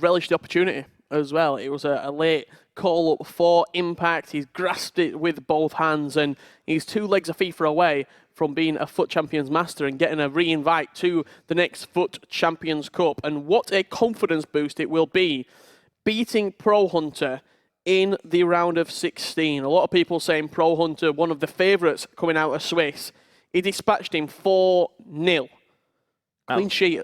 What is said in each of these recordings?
relished the opportunity as well. It was a late call up for Impact. He's grasped it with both hands, and he's 2 legs of FIFA away from being a FUT Champions Master and getting a re-invite to the next FUT Champions Cup. And what a confidence boost it will be beating Pro Hunter in the round of 16. A lot of people saying Pro Hunter, one of the favourites coming out of Swiss. He dispatched him 4-0. Clean sheet.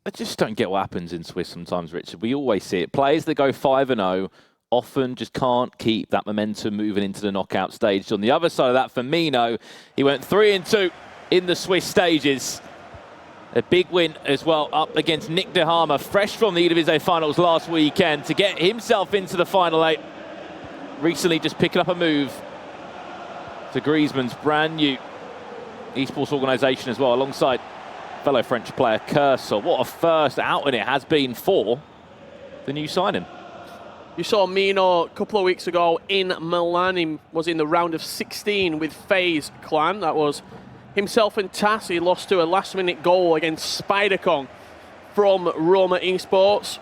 I just don't get what happens in Swiss sometimes, Richard. We always see it. Players that go 5-0 often just can't keep that momentum moving into the knockout stage. On the other side of that, for Mino, he went 3-2 in the Swiss stages. A big win as well up against Nick De Harmer, fresh from the Eredivisie finals last weekend, to get himself into the final 8. Recently just picking up a move to Griezmann's brand new esports organisation as well, alongside fellow French player Cursor. What a first outing it has been for the new signing. You saw Mino a couple of weeks ago in Milan. He was in the round of 16 with FaZe Clan. That was himself and Tass. He lost to a last-minute goal against SpiderCon from Roma Esports.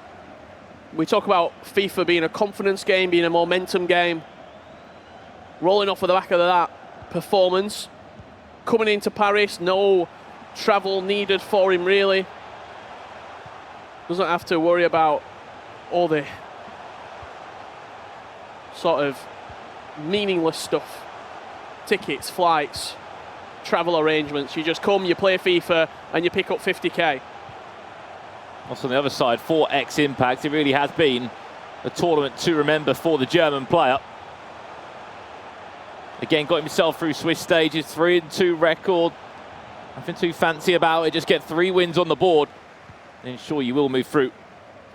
We talk about FIFA being a confidence game, being a momentum game. Rolling off of the back of that performance. Coming into Paris, no travel needed for him, really. Doesn't have to worry about all the sort of meaningless stuff. Tickets, flights, travel arrangements. You just come, you play FIFA, and you pick up 50k. Also on the other side, for XIMPACT, it really has been a tournament to remember for the German player. Again, got himself through Swiss stages, 3-2 record. Nothing too fancy about it, just get 3 wins on the board and ensure you will move through,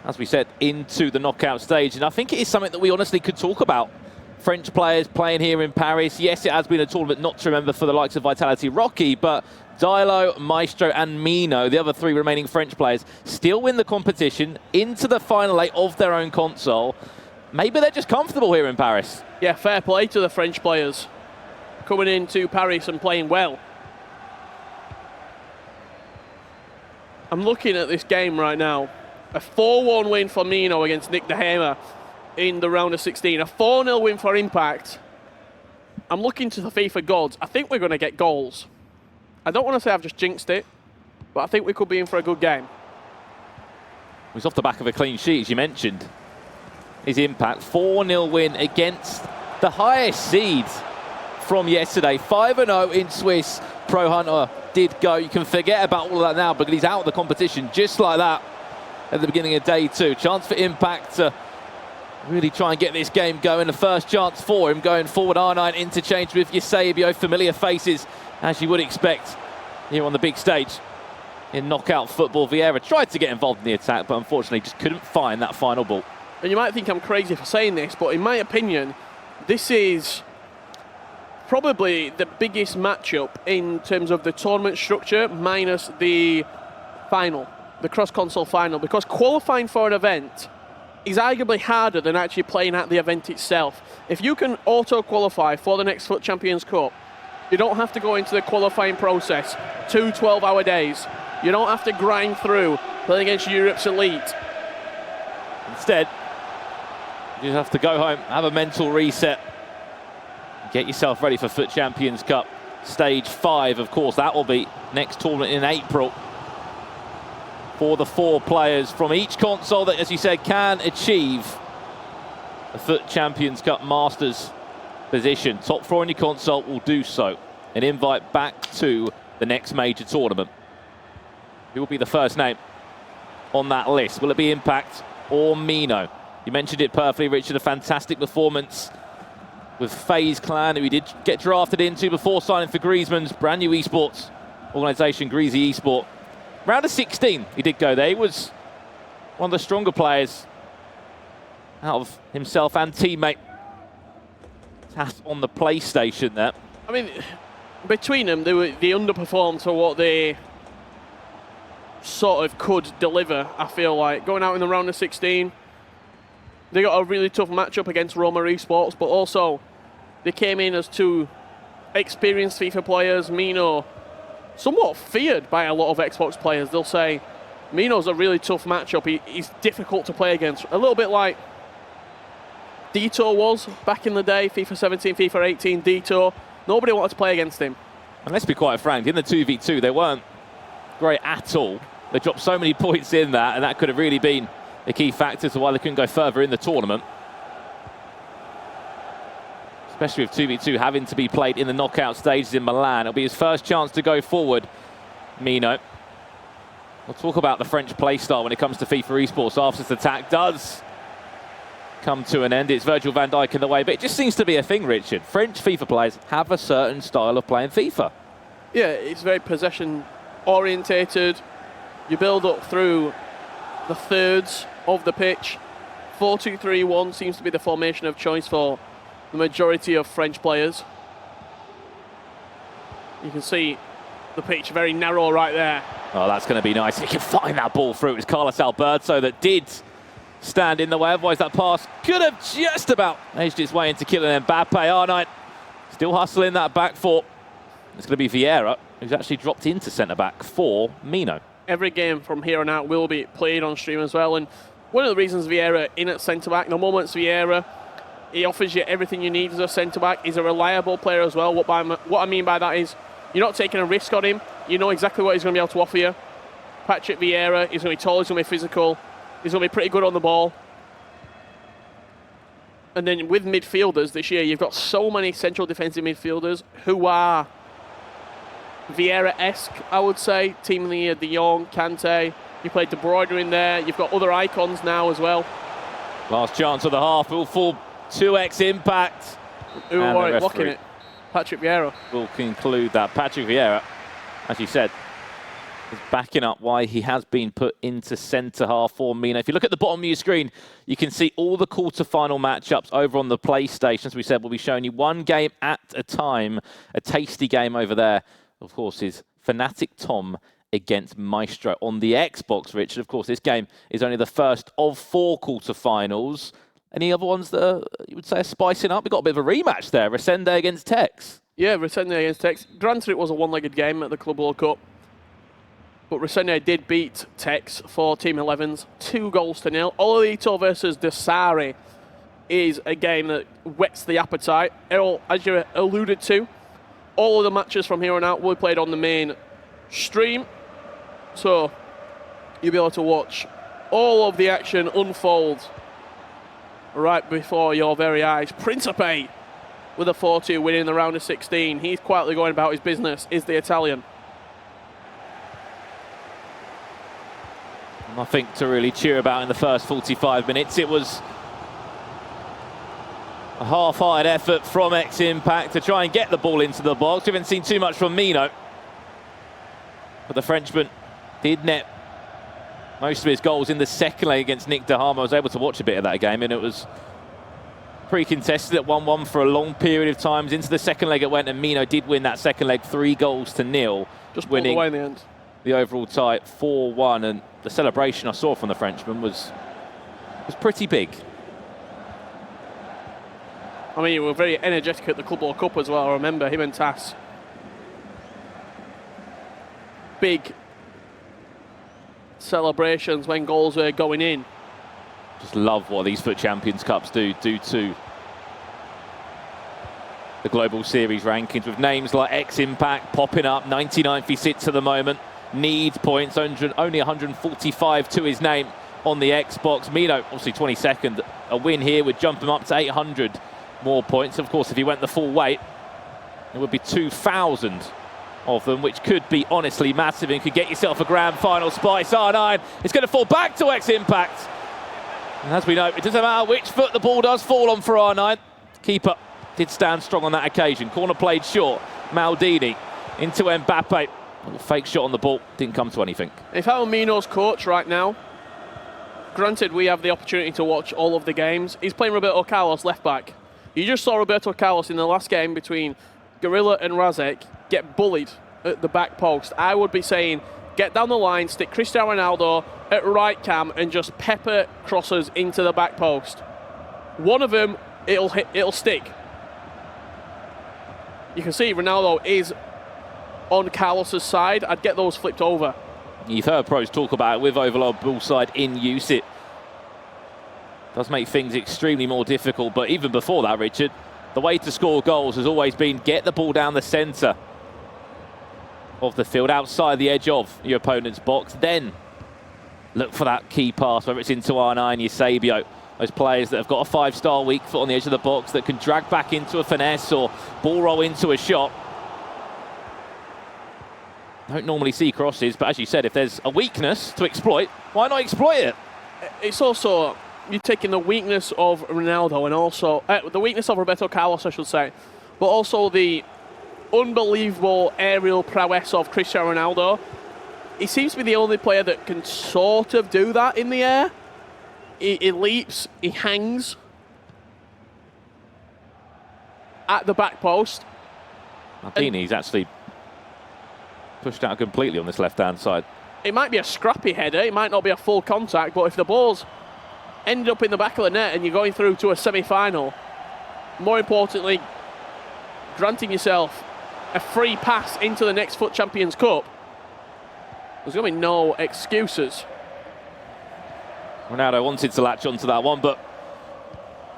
as we said, into the knockout stage. And I think it is something that we honestly could talk about. French players playing here in Paris. Yes, it has been a tournament not to remember for the likes of Vitality Rocky, but Dilo, Maestro and Mino, the other 3 remaining French players, still win the competition into the final 8 of their own console. Maybe they're just comfortable here in Paris. Yeah, fair play to the French players coming into Paris and playing well. I'm looking at this game right now. A 4-1 win for Mino against Nick De Harmer in the round of 16. A 4-0 win for Impact. I'm looking to the FIFA gods. I think we're going to get goals. I don't want to say I've just jinxed it, but I think we could be in for a good game. It was off the back of a clean sheet, as you mentioned. His Impact 4-0 win against the highest seeds from yesterday. 5-0 in Swiss. Pro Hunter did go. You can forget about all of that now because he's out of the competition just like that at the beginning of day 2. Chance for Impact to really try and get this game going. The first chance for him going forward. R9 interchange with Eusebio. Familiar faces, as you would expect here on the big stage in knockout football. Vieira tried to get involved in the attack, but unfortunately just couldn't find that final ball. And you might think I'm crazy for saying this, but in my opinion, this is probably the biggest matchup in terms of the tournament structure, minus the final, the cross-console final, because qualifying for an event is arguably harder than actually playing at the event itself. If you can auto-qualify for the next FUT Champions Cup, you don't have to go into the qualifying process, 2 12-hour days. You don't have to grind through playing against Europe's elite. Instead, you have to go home, have a mental reset, get yourself ready for FUT Champions Cup Stage 5. Of course, that will be next tournament in April for the 4 players from each console that, as you said, can achieve a FUT Champions Cup Masters position. Top 4 in your console will do so. An invite back to the next major tournament. Who will be the first name on that list? Will it be Impact or Mino? You mentioned it perfectly, Richard. A fantastic performance with FaZe Clan, who he did get drafted into before signing for Griezmann's brand new esports organisation, Greasy Esport. Round of 16, he did go there. He was one of the stronger players out of himself and teammate Tass on the PlayStation there. I mean, between them, they underperformed to what they sort of could deliver, I feel like. Going out in the round of 16, they got a really tough matchup against Roma Esports, but also they came in as 2 experienced FIFA players. Mino, somewhat feared by a lot of Xbox players. They'll say Mino's a really tough matchup. He's difficult to play against. A little bit like Dito was back in the day, FIFA 17, FIFA 18, Dito. Nobody wanted to play against him. And let's be quite frank, in the 2v2, they weren't great at all. They dropped so many points in that, and that could have really been a key factor to why they couldn't go further in the tournament. Especially with 2v2 having to be played in the knockout stages in Milan. It'll be his first chance to go forward, Mino. We'll talk about the French playstyle when it comes to FIFA esports after this attack does come to an end. It's Virgil van Dijk in the way, but it just seems to be a thing, Richard. French FIFA players have a certain style of playing FIFA. Yeah, it's very possession orientated. You build up through the thirds of the pitch. 4-2-3-1 seems to be the formation of choice for the majority of French players. You can see the pitch very narrow right there. Oh, that's going to be nice. He can find that ball through. It was Carlos Alberto that did stand in the way. Otherwise, that pass could have just about edged its way into Kylian Mbappe. R9 still hustling that back four. It's going to be Vieira, who's actually dropped into centre-back for Mino. Every game from here on out will be played on stream as well. And one of the reasons Vieira in at centre-back, the moment's Vieira, he offers you everything you need as a centre-back. He's a reliable player as well. What I mean by that is you're not taking a risk on him. You know exactly what he's going to be able to offer you. Patrick Vieira, he's going to be tall, he's going to be physical. He's going to be pretty good on the ball. And then with midfielders this year, you've got so many central defensive midfielders who are Vieira-esque, I would say. Team of the Year, De Jong, Kante. You played De Bruyne in there. You've got other icons now as well. Last chance of the half will fall 2x impact. Who are blocking it? Patrick Vieira. We'll conclude that. Patrick Vieira, as you said, is backing up why he has been put into centre half for Mino. If you look at the bottom of your screen, you can see all the quarter-final matchups over on the PlayStation. As we said, we'll be showing you one game at a time. A tasty game over there, of course, is Fnatic Tom against Maestro. On the Xbox, Richard, of course, this game is only the first of 4 quarter-finals. Any other ones that you would say are spicing up? We've got a bit of a rematch there. Resende against Tex. Yeah, Resende against Tex. Granted, it was a one-legged game at the Club World Cup. But Resende did beat Tex for Team 11s, 2-0. Ololito versus Desari is a game that whets the appetite. Errol, as you alluded to, all of the matches from here on out will be played on the main stream. So you'll be able to watch all of the action unfold right before your very eyes. Principe with a 4-2 win in the round of 16. He's quietly going about his business, is the Italian. Nothing to really cheer about in the first 45 minutes. It was a half-hearted effort from XIMPACT to try and get the ball into the box. We haven't seen too much from Mino. But the Frenchman did net most of his goals in the second leg against Nick Dehama. I was able to watch a bit of that game, and it was pretty contested at 1-1 for a long period of times. Into the second leg it went, and Mino did win that second leg 3-0. Just winning away in the end. The overall tie 4-1, and the celebration I saw from the Frenchman was pretty big. I mean, we were very energetic at the Club World Cup as well. I remember him and Tass. Big celebrations when goals were going in. Just love what these FUT Champions Cups do to the Global Series rankings, with names like XIMPACT popping up. 99th he sits at the moment. Needs points, only 145 to his name on the Xbox. Mino, obviously 22nd. A win here would jump him up to 800 more points. Of course, if he went the full weight, it would be 2,000 of them, which could be honestly massive and could get yourself a grand final spot. It's R9. It's going to fall back to XIMPACT. And as we know, it doesn't matter which foot the ball does fall on for R9. Keeper did stand strong on that occasion. Corner played short. Maldini into Mbappe. A little fake shot on the ball, didn't come to anything. If I were Mino's coach right now, granted we have the opportunity to watch all of the games, he's playing Roberto Carlos left back. You just saw Roberto Carlos in the last game between Gorilla and Razek get bullied at the back post. I would be saying, get down the line, stick Cristiano Ronaldo at right cam and just pepper crosses into the back post. One of them, it'll stick. You can see Ronaldo is on Carlos's side. I'd get those flipped over. You've heard pros talk about it with overload ball side in use. It does make things extremely more difficult, but even before that, Richard, the way to score goals has always been get the ball down the centre of the field, outside the edge of your opponent's box, then look for that key pass, whether it's into R9, Eusebio, those players that have got a 5-star weak foot on the edge of the box that can drag back into a finesse or ball roll into a shot. Don't normally see crosses, but as you said, if there's a weakness to exploit, why not exploit it? It's also, you're taking the weakness of Ronaldo and also, the weakness of Roberto Carlos, I should say, but also the unbelievable aerial prowess of Cristiano Ronaldo. He seems to be the only player that can sort of do that in the air. He leaps, he hangs at the back post. Maldini's actually pushed out completely on this left-hand side. It might be a scrappy header, it might not be a full contact, but if the ball's ended up in the back of the net and you're going through to a semi-final, more importantly, granting yourself a free pass into the next FUT Champions Cup, there's going to be no excuses. Ronaldo wanted to latch onto that one, but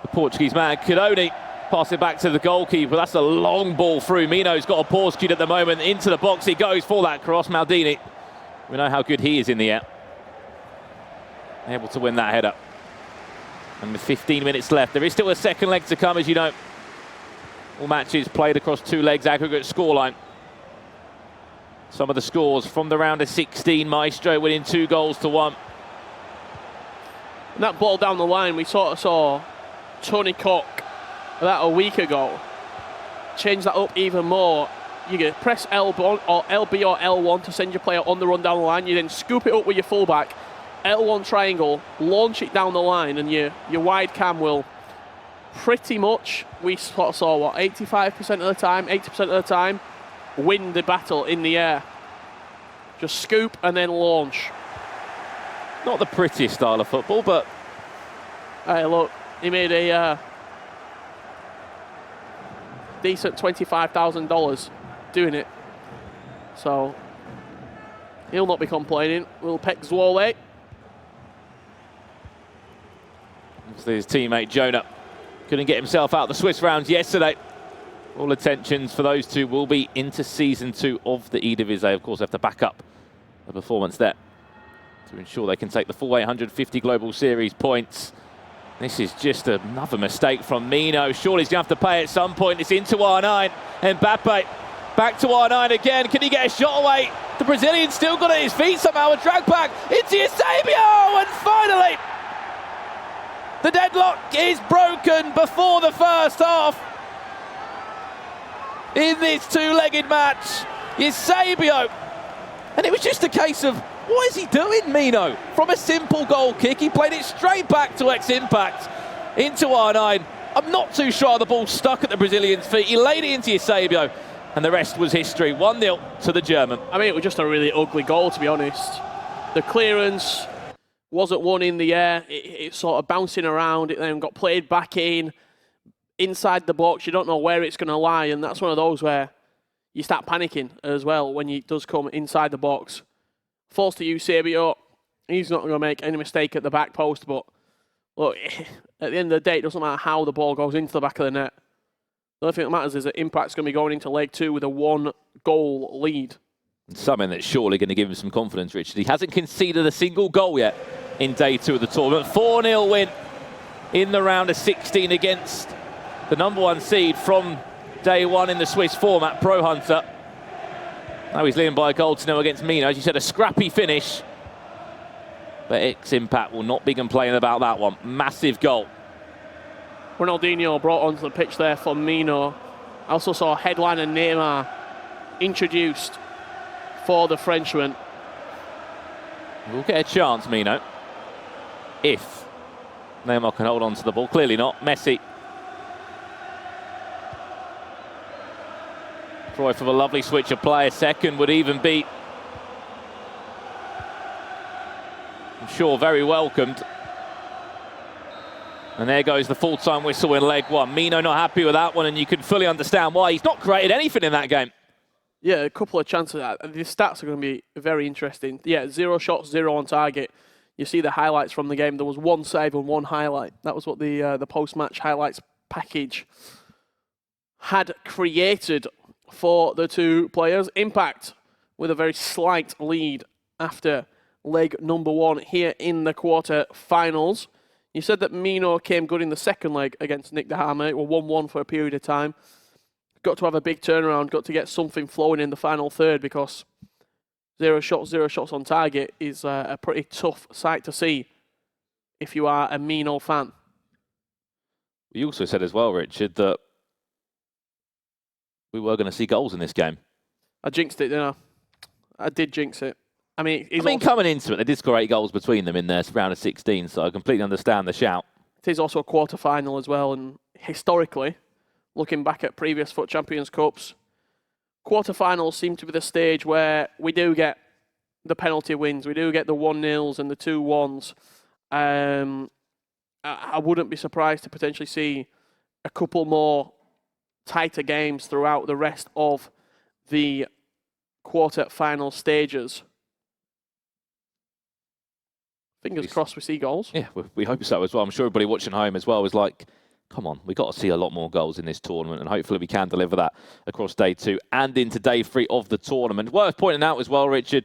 the Portuguese man could only pass it back to the goalkeeper. That's a long ball through. Mino's got a pause cue at the moment. Into the box he goes for that cross. Maldini, we know how good he is in the air. Able to win that header. And with 15 minutes left, there is still a second leg to come, as you know. All matches played across 2 legs, aggregate scoreline. Some of the scores from the round of 16, Maestro winning 2-1. And that ball down the line, we sort of saw Tony Cook about a week ago change that up even more. You can press L1 or LB or L1 to send your player on the run down the line. You then scoop it up with your fullback, L1 triangle, launch it down the line, and your wide cam will pretty much, we sort of saw, what, 85% of the time, 80% of the time, win the battle in the air. Just scoop and then launch. Not the prettiest style of football, but... Hey, look, he made a decent $25,000 doing it. So, he'll not be complaining. Will Pek Zwole. His teammate Jonah couldn't get himself out of the Swiss rounds yesterday. All attentions for those two will be into Season 2 of the Eredivisie. Of course, they have to back up the performance there to ensure they can take the full 850 Global Series points. This is just another mistake from Mino. Surely he's going to have to pay at some point. It's into R9. Mbappe back to R9 again. Can he get a shot away? The Brazilian still got it at his feet somehow. A drag back into Eusebio. And finally, the deadlock is broken before the first half. In this 2-legged match, Eusebio. And it was just a case of, what is he doing, Mino? From a simple goal kick, he played it straight back to XIMPACT into R9. I'm not too sure the ball stuck at the Brazilian's feet. He laid it into Eusebio, and the rest was history. 1-0 to the German. I mean, it was just a really ugly goal, to be honest. The clearance wasn't one in the air. It's sort of bouncing around. It then got played back in, inside the box. You don't know where it's going to lie, and that's one of those where you start panicking as well when it does come inside the box. Falls to Eusebio. He's not going to make any mistake at the back post, but look, at the end of the day, it doesn't matter how the ball goes into the back of the net. The only thing that matters is that Impact's going to be going into leg 2 with a 1-goal lead. Something that's surely going to give him some confidence, Richard. He hasn't conceded a single goal yet in day 2 of the tournament. 4-0 win in the round of 16 against the #1 seed from day 1 in the Swiss format, Pro Hunter. Now he's leading by a goal to 0 against Mino. As you said, a scrappy finish. But XIMPACT will not be complaining about that one. Massive goal. Ronaldinho brought onto the pitch there for Mino. I also saw headliner Neymar introduced for the Frenchman. We'll get a chance, Mino, if Neymar can hold on to the ball. Clearly not. Messi. Cruyff with a lovely switch of play. A second would even be, I'm sure, very welcomed. And there goes the full-time whistle in leg 1. Mino not happy with that one, and you can fully understand why. He's not created anything in that game. Yeah, a couple of chances. The stats are going to be very interesting. Yeah, 0 shots, 0 on target. You see the highlights from the game. There was 1 save and 1 highlight. That was what the post-match highlights package had created for the two players. Impact with a very slight lead after leg number 1 here in the quarter-finals. You said that Mino came good in the second leg against Nick DeHarme. It was 1-1 for a period of time. Got to have a big turnaround, got to get something flowing in the final third because 0 shots, 0 shots on target is a pretty tough sight to see if you are a Mino fan. You also said as well, Richard, that we were going to see goals in this game. I jinxed it, didn't I? I did jinx it. I mean, coming into it, they did score 8 goals between them in their round of 16, so I completely understand the shout. It is also a quarter-final as well, and historically, looking back at previous FUT Champions Cups, quarter-finals seem to be the stage where we do get the penalty wins, we do get the 1-0s and the 2-1s. I wouldn't be surprised to potentially see a couple more tighter games throughout the rest of the quarter-final stages. Fingers crossed we see goals. Yeah, we hope so as well. I'm sure everybody watching home as well is like, come on, we've got to see a lot more goals in this tournament, and hopefully we can deliver that across day 2 and into day 3 of the tournament. Worth pointing out as well, Richard,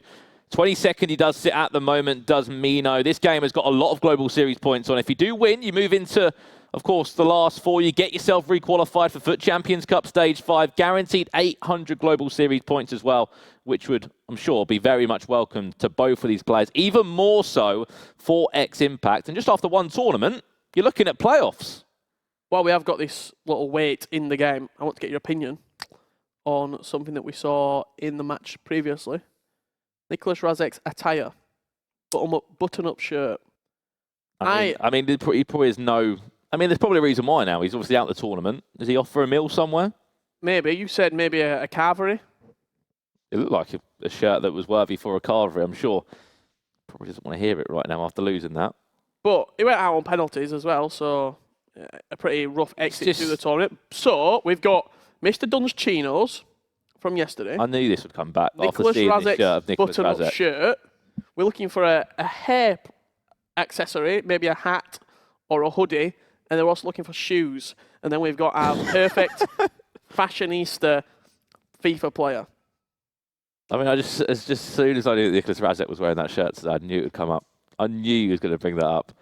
22nd he does sit at the moment, does Mino. This game has got a lot of Global Series points on. If you do win, you move into, of course, the last 4. You get yourself re-qualified for FUT Champions Cup Stage 5, guaranteed 800 Global Series points as well, which would, I'm sure, be very much welcome to both of these players, even more so for XIMPACT. And just after one tournament, you're looking at playoffs. Well, we have got this little wait in the game. I want to get your opinion on something that we saw in the match previously. Nicholas Razek's attire, button-up shirt. I mean, he probably is no... I mean, there's probably a reason why now. He's obviously out of the tournament. Is he off for a meal somewhere? Maybe. You said maybe a carvery. It looked like a shirt that was worthy for a carvery, I'm sure. Probably doesn't want to hear it right now after losing that. But he went out on penalties as well, so a pretty rough exit to the tournament. So we've got Mr. Dunn's chinos from yesterday. I knew this would come back Nicholas after seeing Razek's this shirt of Nicholas button-up Razek. shirt. We're looking for a hair accessory, maybe a hat or a hoodie, and they're also looking for shoes. And then we've got our perfect fashionista FIFA player. I mean, as soon as I knew that Nicholas Razek was wearing that shirt today, I knew it would come up. I knew he was going to bring that up.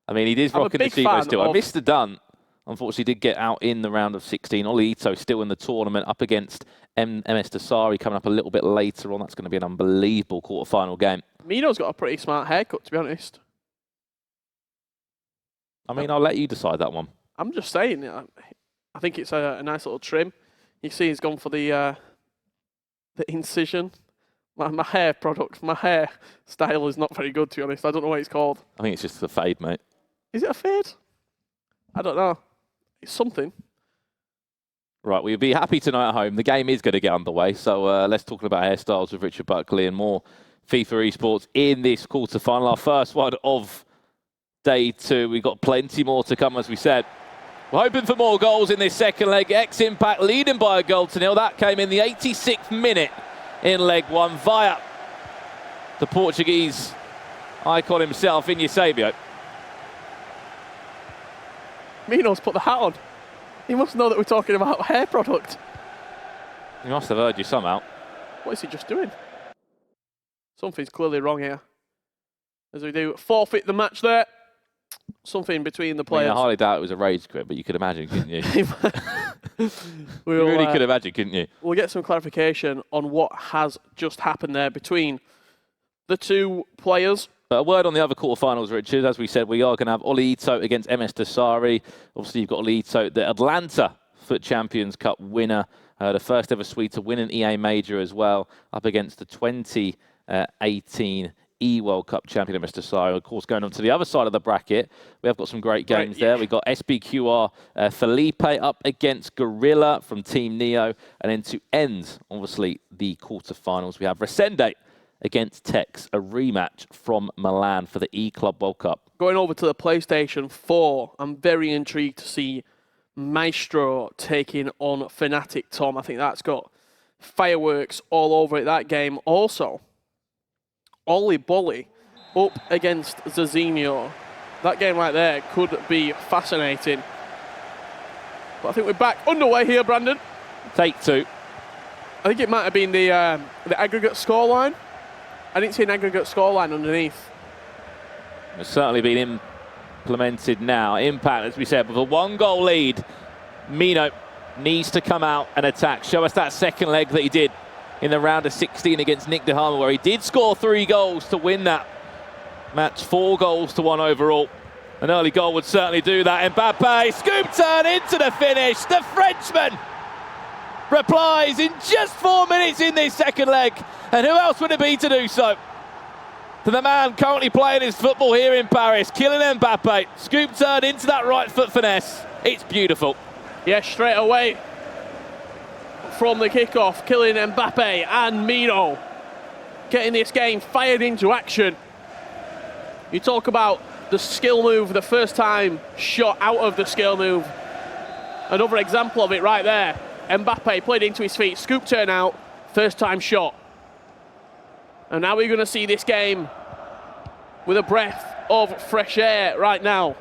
I mean, he did rocking the chinos still. I missed the Dunn. Unfortunately, did get out in the round of 16. Oli Ito still in the tournament up against MS Dasari coming up a little bit later on. That's going to be an unbelievable quarter-final game. Mino's got a pretty smart haircut, to be honest. I mean, I'll let you decide that one. I'm just saying, I think it's a nice little trim. You see he's gone for the incision. My hair product, my hair style is not very good, to be honest. I don't know what it's called. I think it's just the fade, mate. Is it a fade? I don't know. It's something. Right, we'll be happy tonight at home. The game is going to get underway, so let's talk about hairstyles with Richard Buckley and more FIFA esports in this quarter-final. Our first one of day 2. We've got plenty more to come, as we said. We're hoping for more goals in this second leg. XIMPACT leading by a goal to 0. That came in the 86th minute in leg 1 via the Portuguese icon himself, in Eusebio. Mino's put the hat on. He must know that we're talking about a hair product. He must have heard you somehow. What is he just doing? Something's clearly wrong here. As we do forfeit the match there. Something between the players. I highly doubt it was a rage quit, but you could imagine, couldn't you? You We'll, really could imagine, couldn't you? We'll get some clarification on what has just happened there between the two players. A word on the other quarterfinals, Richard. As we said, we are going to have Oli Ito against MS Dasari. Obviously, you've got Oli Ito, the Atlanta FUT Champions Cup winner, the first ever Swede to win an EA Major as well, up against the 2018 World Cup champion MS Dasari. Of course, going on to the other side of the bracket, we have got some great games there. We've got SBQR Felipe up against Gorilla from Team Neo. And then to end, obviously, the quarterfinals, we have Resende against Tex, a rematch from Milan for the E-Club World Cup. Going over to the PlayStation 4, I'm very intrigued to see Maestro taking on Fnatic Tom. I think that's got fireworks all over it that game. Also, Oli Bolly up against Zazinho. That game right there could be fascinating. But I think we're back underway here, Brandon. Take two. I think it might have been the aggregate scoreline. I didn't see an aggregate scoreline underneath. It's certainly been implemented now. Impact, as we said, with a 1-goal lead. Mino needs to come out and attack. Show us that second leg that he did in the round of 16 against Nick de Harmer, where he did score 3 goals to win that match, 4 goals to 1 overall. An early goal would certainly do that. Mbappe, scoop turn into the finish. The Frenchman replies in just 4 minutes in this second leg. And who else would it be to do so? To the man currently playing his football here in Paris, Kylian Mbappe. Scoop turn into that right foot finesse. It's beautiful. Yeah, straight away from the kickoff, Kylian Mbappe and Mino getting this game fired into action. You talk about the skill move, the first time shot out of the skill move. Another example of it right there. Mbappe played into his feet, scoop turn out, first time shot. And now we're going to see this game with a breath of fresh air right now.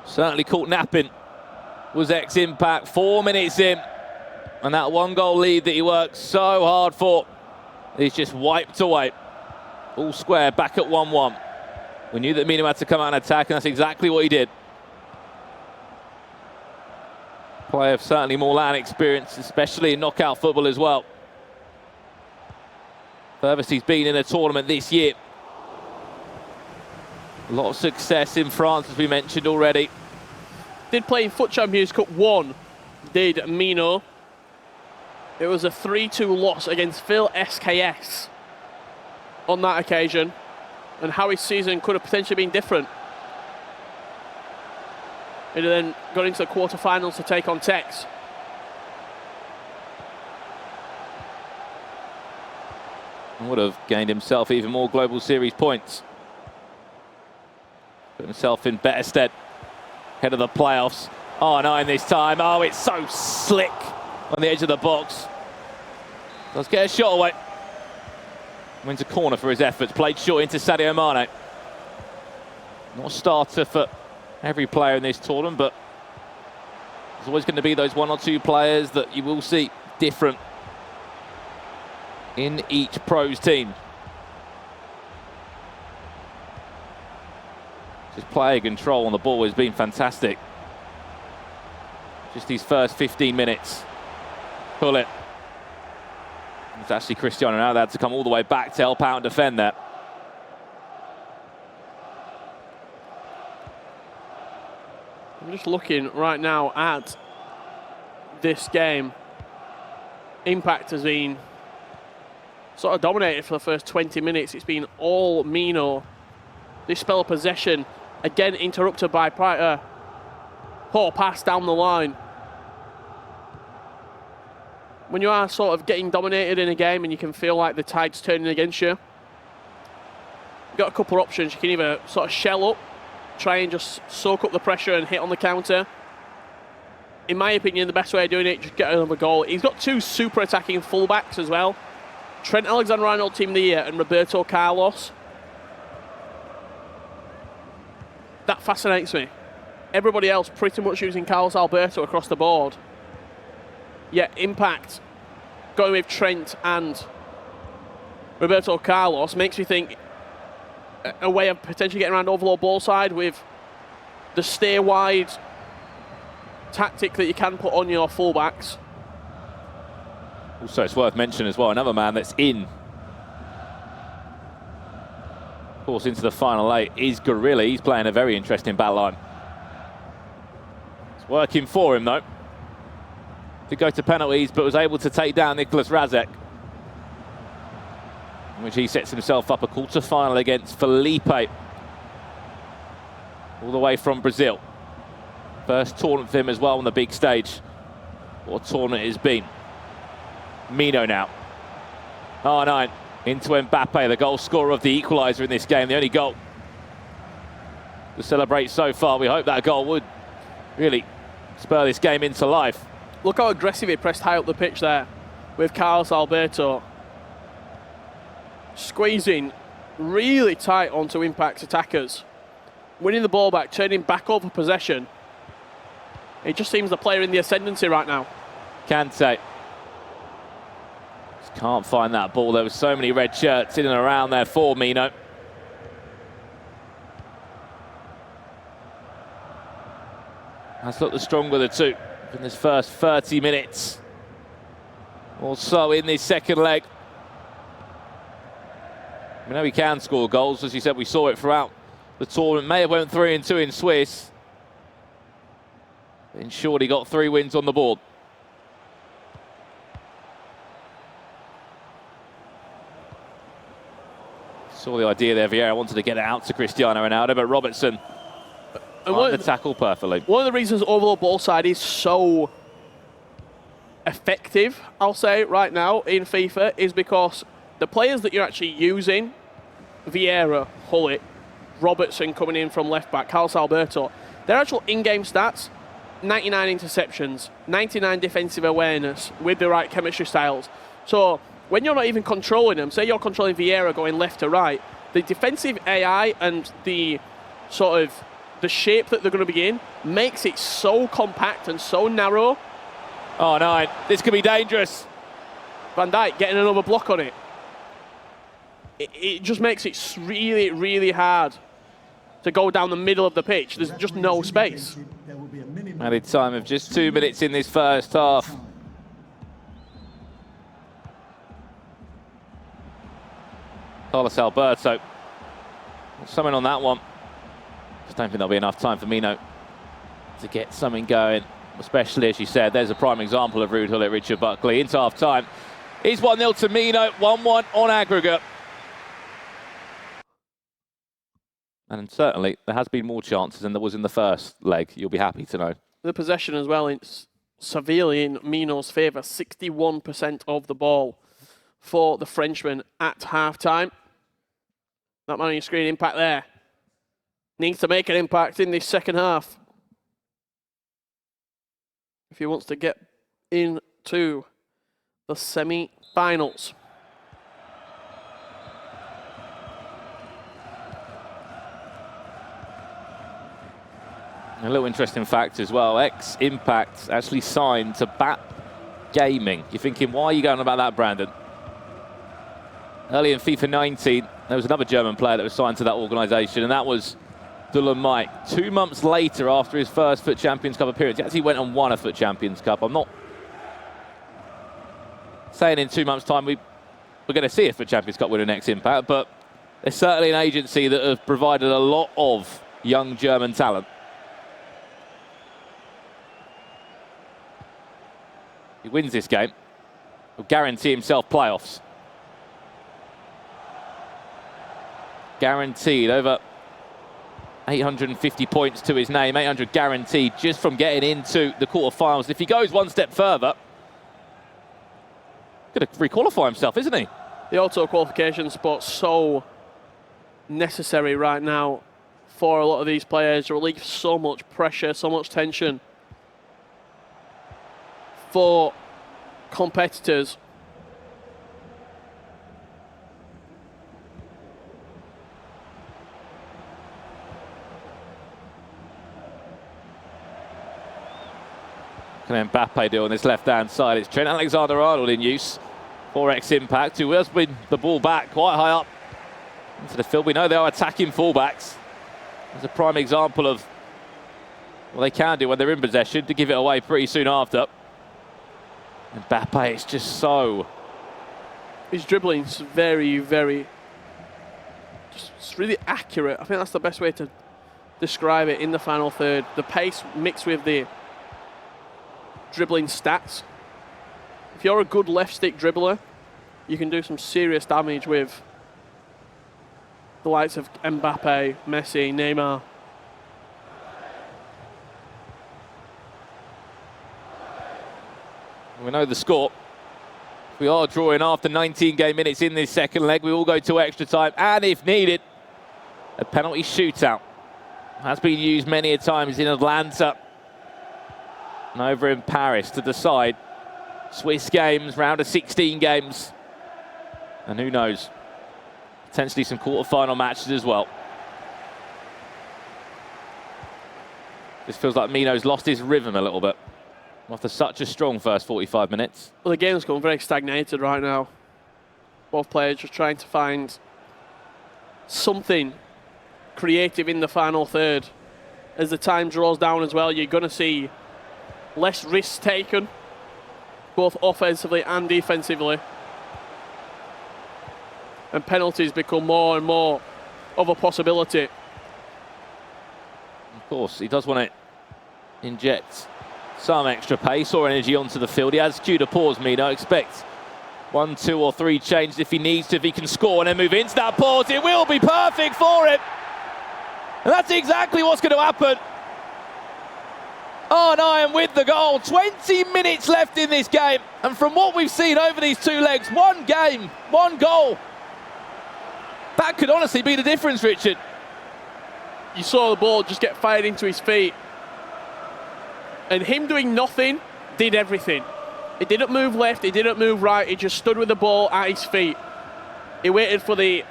Certainly caught napping was X-Impact, 4 minutes in. And that 1-goal lead that he worked so hard for is just wiped away. All square, back at 1-1. We knew that Mino had to come out and attack, and that's exactly what he did. Player of certainly more land experience, especially in knockout football as well. Furthest he's been in a tournament this year. A lot of success in France, as we mentioned already. Did play in Foot Champions Cup 1, did Mino. It was a 3-2 loss against Phil SKS on that occasion, and how his season could have potentially been different. He then got into the quarterfinals to take on Tex. And would have gained himself even more Global Series points. Put himself in better stead. Head of the playoffs. R9 this time. Oh, it's so slick on the edge of the box. Does get a shot away. Wins a corner for his efforts. Played short into Sadio Mane. Not a starter for every player in this tournament, but there's always going to be those 1 or 2 players that you will see different in each pros team. Just player control on the ball has been fantastic. Just these first 15 minutes. Pull it. It's actually Cristiano now that had to come all the way back to help out and defend that. I'm just looking right now at this game. Impact has been sort of dominated for the first 20 minutes. It's been all Mino. This spell of possession, again interrupted by poor pass down the line. When you are sort of getting dominated in a game and you can feel like the tide's turning against you, you've got a couple of options. You can either sort of shell up, try and just soak up the pressure and hit on the counter. In my opinion, the best way of doing it, just get another goal. He's got 2 super attacking fullbacks as well. Trent Alexander-Arnold Team of the Year and Roberto Carlos. That fascinates me. Everybody else pretty much using Carlos Alberto across the board. Yet Impact going with Trent and Roberto Carlos makes me think a way of potentially getting around overload ball side with the stay wide tactic that you can put on your fullbacks. Also, it's worth mentioning as well, another man that's in, of course, into the final 8 is Gorilla. He's playing a very interesting back line. It's working for him, though. Did go to penalties, but was able to take down Nicolas Razek, in which he sets himself up a quarter-final against Felipe, all the way from Brazil. First tournament for him as well on the big stage. What a tournament it has been. Mino now. R9 into Mbappe, the goal scorer of the equaliser in this game, the only goal to celebrate so far. We hope that goal would really spur this game into life. Look how aggressive he pressed high up the pitch there with Carlos Alberto. Squeezing really tight onto Impact's attackers. Winning the ball back, turning back over possession. He just seems the player in the ascendancy right now. Kante. Just can't find that ball. There were so many red shirts in and around there for Mino. That's looked the stronger of the two in this first 30 minutes. Also in this second leg. We know he can score goals. As you said, we saw it throughout the tournament. May have went 3-2 in Swiss. Ensured he got 3 wins on the board. Saw the idea there, Vieira wanted to get it out to Cristiano Ronaldo, but Robertson timed the tackle perfectly. One of the reasons overall ball side is so effective, I'll say, right now in FIFA is because the players that you're actually using, Vieira, Hullet, Robertson coming in from left back, Carlos Alberto, their actual in-game stats, 99 interceptions, 99 defensive awareness with the right chemistry styles. So when you're not even controlling them, say you're controlling Vieira going left to right, the defensive AI and the sort of the shape that they're going to be in makes it so compact and so narrow. Oh no, this could be dangerous. Van Dijk getting another block on it. It just makes it really, really hard to go down the middle of the pitch. There's just no space. Added time of just 2 minutes in this first half. Carlos Alberto. Something on that one. Just don't think there'll be enough time for Mino to get something going. Especially, as you said, there's a prime example of Ruud Gullit, Richard Buckley. Into half time. It's 1-0 to Mino, 1-1 on aggregate. And certainly, there has been more chances than there was in the first leg, you'll be happy to know. The possession as well, it's severely in Mino's favour. 61% of the ball for the Frenchman at half-time. That man on your screen, Impact there. Needs to make an impact in this second half if he wants to get into the semi-finals. A little interesting fact as well, XIMPACT actually signed to BAP Gaming. You're thinking, why are you going on about that, Brandon? Early in FIFA 19, there was another German player that was signed to that organisation, and that was Dylan Mike. 2 months later, after his first FUT Champions Cup appearance, he actually went and won a FUT Champions Cup. I'm not saying in 2 months' time we're going to see a FUT Champions Cup winner next Impact, but there's certainly an agency that have provided a lot of young German talent. He wins this game, he'll guarantee himself playoffs. Guaranteed over 850 points to his name, 800 guaranteed just from getting into the quarterfinals. If he goes one step further, going to re-qualify himself, isn't he? The auto qualification spot's so necessary right now for a lot of these players. To relieve so much pressure, so much tension for competitors. Can Mbappe do on this left-hand side? It's Trent Alexander-Arnold in use for XIMPACT, who has win the ball back quite high up into the field. We know they are attacking fullbacks. It's a prime example of what they can do when they're in possession, to give it away pretty soon after. Mbappe is just so... His dribbling's very, very... It's really accurate. I think that's the best way to describe it in the final third. The pace mixed with the dribbling stats. If you're a good left stick dribbler, you can do some serious damage with the likes of Mbappe, Messi, Neymar. We know the score. We are drawing after 19 game minutes in this second leg. We will go to extra time, and if needed, a penalty shootout. Has been used many a times in Atlanta. and over in Paris to decide Swiss games, round of 16 games. And who knows, potentially some quarter-final matches as well. This feels like Mino's lost his rhythm a little bit after such a strong first 45 minutes. Well, the game's gone very stagnated right now. Both players just trying to find something creative in the final third. As the time draws down as well, you're going to see less risks taken, both offensively and defensively. And penalties become more and more of a possibility. Of course, he does want to inject some extra pace or energy onto the field. He has cue to pause, Mino. Expect 1, 2 or 3 changes if he needs to, if he can score and then move into that pause. It will be perfect for him. And that's exactly what's going to happen. Oh, no, I am with the goal. 20 minutes left in this game. And from what we've seen over these 2 legs, 1 game, 1 goal. That could honestly be the difference, Richard. You saw the ball just get fired into his feet. And him doing nothing did everything. He didn't move left, he didn't move right, he just stood with the ball at his feet. He waited for the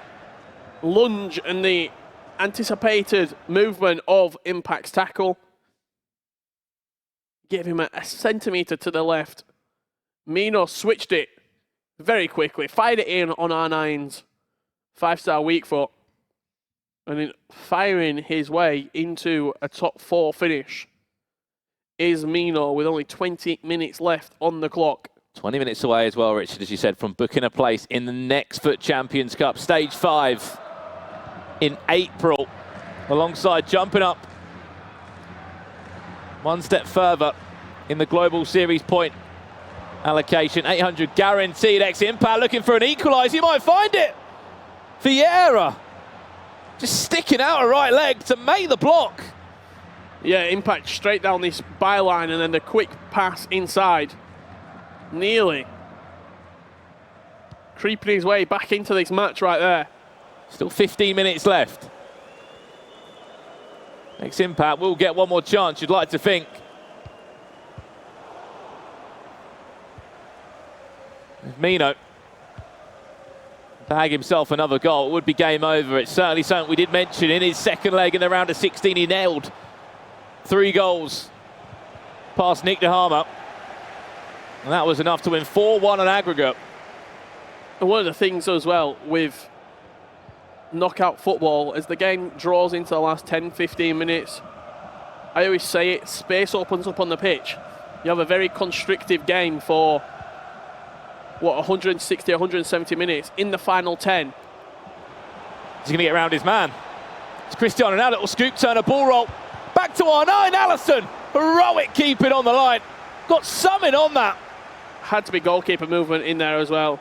lunge and the anticipated movement of Impact's tackle. Gave him a centimetre to the left. Mino switched it very quickly, fired it in on R9's 5-star weak foot, and then firing his way into a top 4 finish is Mino with only 20 minutes left on the clock. 20 minutes away as well, Richard, as you said, from booking a place in the next FUT Champions Cup, Stage 5 in April, alongside jumping up 1 step further in the Global Series point allocation. 800 guaranteed. XIMPACT looking for an equaliser. You might find it. Vieira just sticking out a right leg to make the block. Yeah, Impact straight down this byline and then the quick pass inside. Nearly creeping his way back into this match right there. Still 15 minutes left. XIMPACT will get 1 more chance, you'd like to think. If Mino bag himself another goal, it would be game over. It's certainly something we did mention in his second leg in the round of 16. He nailed 3 goals past Nick DeHama. And that was enough to win 4-1 on aggregate. And one of the things as well with knockout football, as the game draws into the last 10-15 minutes, I always say it, space opens up on the pitch. You have a very constrictive game for, what, 160, 170 minutes in the final 10. He's going to get around his man. It's Cristiano now, little scoop, turn, a ball roll. Back to R9, Allison. Heroic keeping on the line. Got something on that. Had to be goalkeeper movement in there as well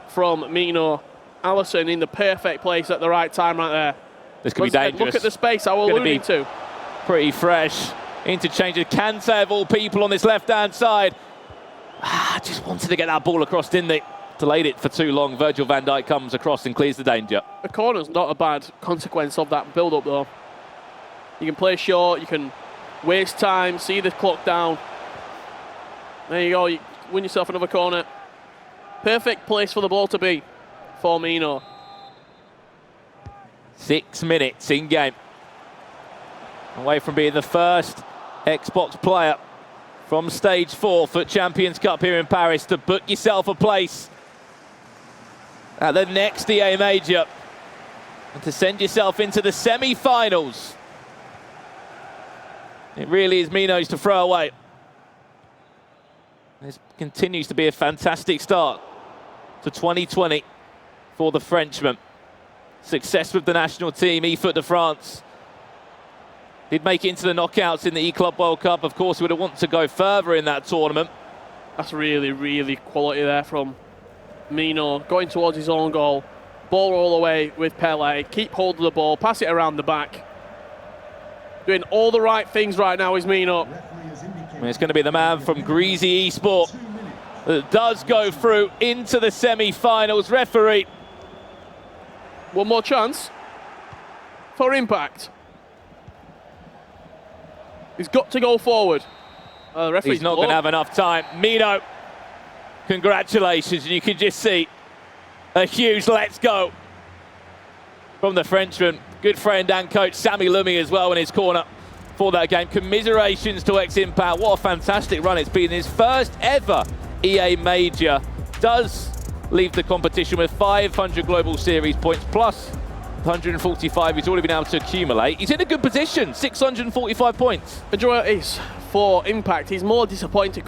from Mino. Allison in the perfect place at the right time right there. This could be dangerous. Look at the space I was alluding to. Pretty fresh. Interchange of Kante of all people on this left-hand side. Just wanted to get that ball across, didn't they? Delayed it for too long. Virgil van Dijk comes across and clears the danger. The corner's not a bad consequence of that build-up though. You can play short, you can waste time, see the clock down. There you go, you win yourself another corner. Perfect place for the ball to be for Mino. 6 minutes in game. Away from being the first Xbox player from Stage 4 for Champions Cup here in Paris to book yourself a place at the next EA Major and to send yourself into the semi-finals. It really is Mino's to throw away. This continues to be a fantastic start to 2020 for the Frenchman. Success with the national team, eFoot de France. Did make it into the knockouts in the E-Club World Cup. Of course, he would have wanted to go further in that tournament. That's really, really quality there from Mino. Going towards his own goal. Ball all the way with Pele. Keep hold of the ball. Pass it around the back. Doing all the right things right now is Mino. And it's going to be the man from Greasy Esport that does go through into the semi-finals. Referee. One more chance for Impact. He's got to go forward. The referee's He's not going to have enough time. Mino, congratulations. And you can just see a huge let's go from the Frenchman. Good friend and coach Sami Lumi as well in his corner for that game. Commiserations to X-Impact. What a fantastic run. It's been his first ever EA major. Does leave the competition with 500 Global Series points plus 145 he's already been able to accumulate. He's in a good position, 645 points. The draw is for Impact. He's more disappointed.